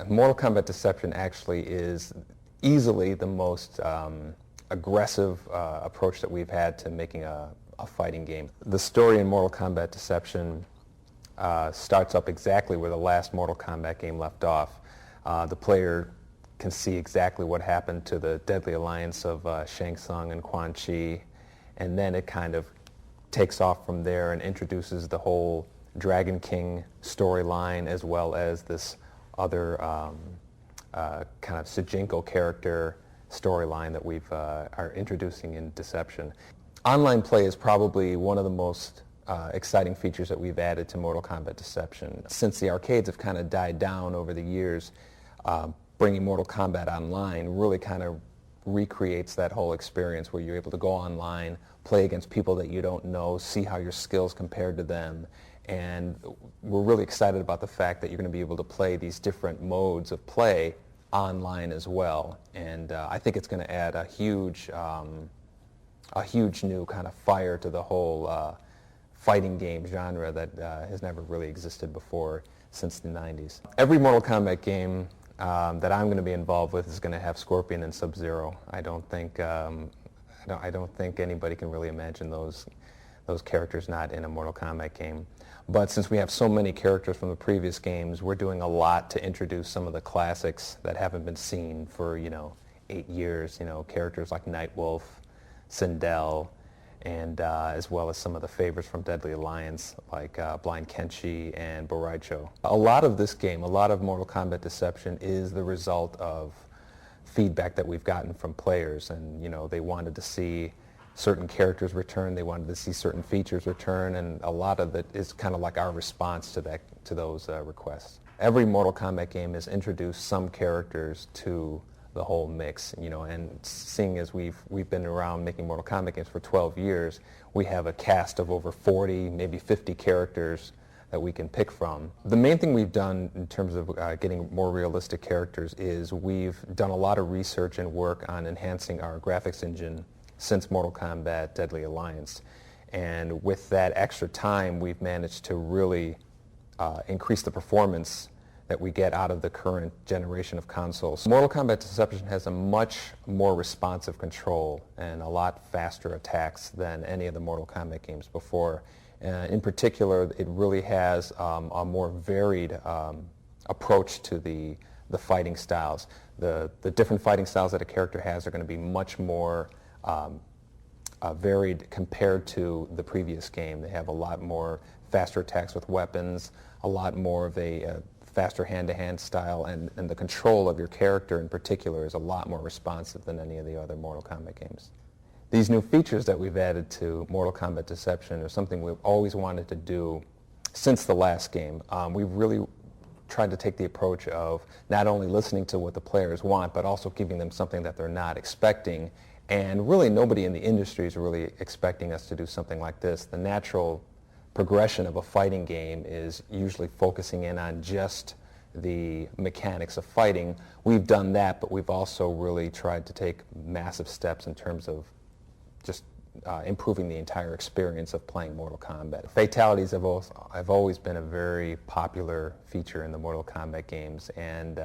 Mortal Kombat Deception actually is easily the most aggressive approach that we've had to making a fighting game. The story in Mortal Kombat Deception starts up exactly where the last Mortal Kombat game left off. The player can see exactly what happened to the deadly alliance of Shang Tsung and Quan Chi, and then it kind of takes off from there and introduces the whole Dragon King storyline, as well as this other kind of Sujinko character storyline that we've are introducing in Deception. Online play is probably one of the most exciting features that we've added to Mortal Kombat Deception. Since the arcades have kind of died down over the years, bringing Mortal Kombat online really kind of recreates that whole experience where you're able to go online, play against people that you don't know, see how your skills compared to them. And we're really excited about the fact that you're going to be able to play these different modes of play online as well. And I think it's going to add a huge new kind of fire to the whole fighting game genre that has never really existed before since the 90s. Every Mortal Kombat game that I'm going to be involved with is going to have Scorpion and Sub-Zero. I don't think anybody can really imagine those characters not in a Mortal Kombat game. But since we have so many characters from the previous games, we're doing a lot to introduce some of the classics that haven't been seen for 8 years. Characters like Nightwolf, Sindel, and as well as some of the favorites from Deadly Alliance like Blind Kenshi and Boraicho. A lot of this game, a lot of Mortal Kombat Deception is the result of feedback that we've gotten from players, and they wanted to see certain characters return, they wanted to see certain features return, and a lot of it is kind of like our response to those requests. Every Mortal Kombat game has introduced some characters to the whole mix, and seeing as we've been around making Mortal Kombat games for 12 years, we have a cast of over 40, maybe 50 characters that we can pick from. The main thing we've done in terms of getting more realistic characters is we've done a lot of research and work on enhancing our graphics engine since Mortal Kombat Deadly Alliance. And with that extra time, we've managed to really increase the performance that we get out of the current generation of consoles. Mortal Kombat Deception has a much more responsive control and a lot faster attacks than any of the Mortal Kombat games before. In particular, it really has a more varied approach to the fighting styles. The different fighting styles that a character has are going to be much more varied compared to the previous game. They have a lot more faster attacks with weapons, a lot more of a faster hand-to-hand style, and the control of your character in particular is a lot more responsive than any of the other Mortal Kombat games. These new features that we've added to Mortal Kombat Deception are something we've always wanted to do since the last game. We've really tried to take the approach of not only listening to what the players want, but also giving them something that they're not expecting. And really nobody in the industry is really expecting us to do something like this. The natural progression of a fighting game is usually focusing in on just the mechanics of fighting. We've done that, but we've also really tried to take massive steps in terms of just improving the entire experience of playing Mortal Kombat. Fatalities have always been a very popular feature in the Mortal Kombat games, and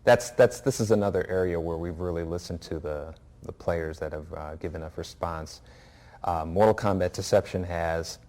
this is another area where we've really listened to the players that have given a response. Mortal Kombat Deception has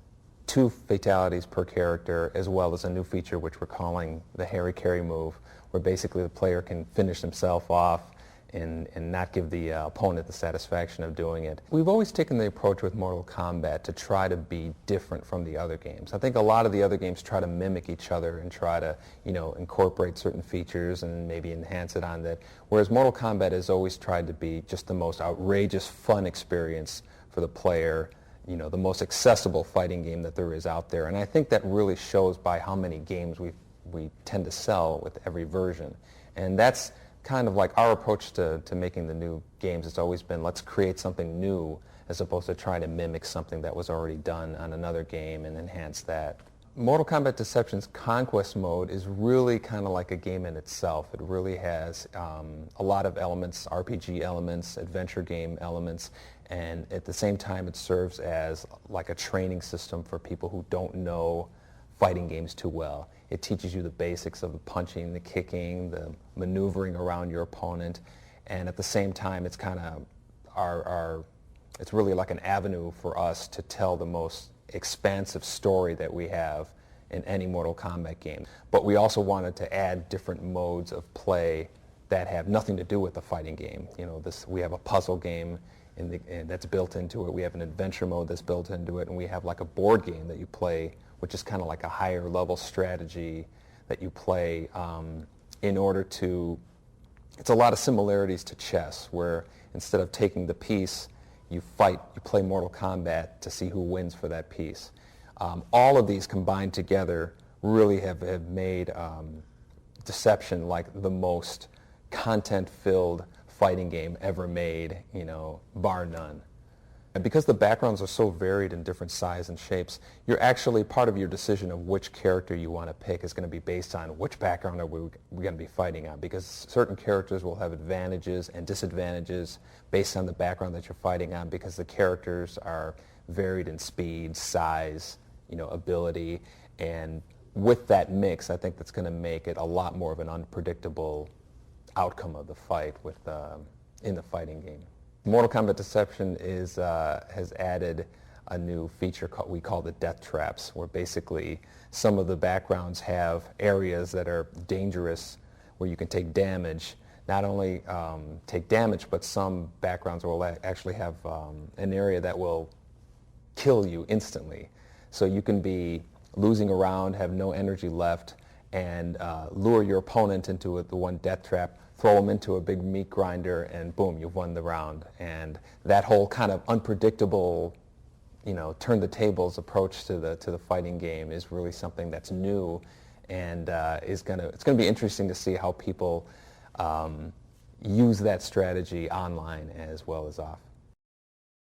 2 fatalities per character, as well as a new feature which we're calling the Harry Carry move, where basically the player can finish himself off and not give the opponent the satisfaction of doing it. We've always taken the approach with Mortal Kombat to try to be different from the other games. I think a lot of the other games try to mimic each other and try to, incorporate certain features and maybe enhance it on that, whereas Mortal Kombat has always tried to be just the most outrageous, fun experience for the player, the most accessible fighting game that there is out there. And I think that really shows by how many games we tend to sell with every version. And that's kind of like our approach to making the new games. It's always been, let's create something new as opposed to trying to mimic something that was already done on another game and enhance that. Mortal Kombat Deception's Conquest mode is really kind of like a game in itself. It really has a lot of elements, RPG elements, adventure game elements, and at the same time it serves as like a training system for people who don't know fighting games too well. It teaches you the basics of the punching, the kicking, the maneuvering around your opponent, and at the same time, it's kind of it's really like an avenue for us to tell the most expansive story that we have in any Mortal Kombat game. But we also wanted to add different modes of play that have nothing to do with the fighting game. You know, we have a puzzle game that's built into it. We have an adventure mode that's built into it, and we have like a board game that you play, which is kind of like a higher level strategy that you play in order to. It's a lot of similarities to chess, where instead of taking the piece, you play Mortal Kombat to see who wins for that piece. All of these combined together really have made Deception like the most content-filled fighting game ever made, you know, bar none. And because the backgrounds are so varied in different sizes and shapes, you're actually, part of your decision of which character you want to pick is going to be based on which background are we going to be fighting on, because certain characters will have advantages and disadvantages based on the background that you're fighting on, because the characters are varied in speed, size, you know, ability, and with that mix, I think that's going to make it a lot more of an unpredictable outcome of the fight in the fighting game. Mortal Kombat Deception has added a new feature we call the death traps, where basically some of the backgrounds have areas that are dangerous where you can take damage. Not only take damage, but some backgrounds will actually have an area that will kill you instantly. So you can be losing a round, have no energy left, and lure your opponent into the one death trap, throw them into a big meat grinder, and boom, you've won the round. And that whole kind of unpredictable, you know, turn the tables approach to the fighting game is really something that's new, and it's gonna be interesting to see how people use that strategy online as well as off.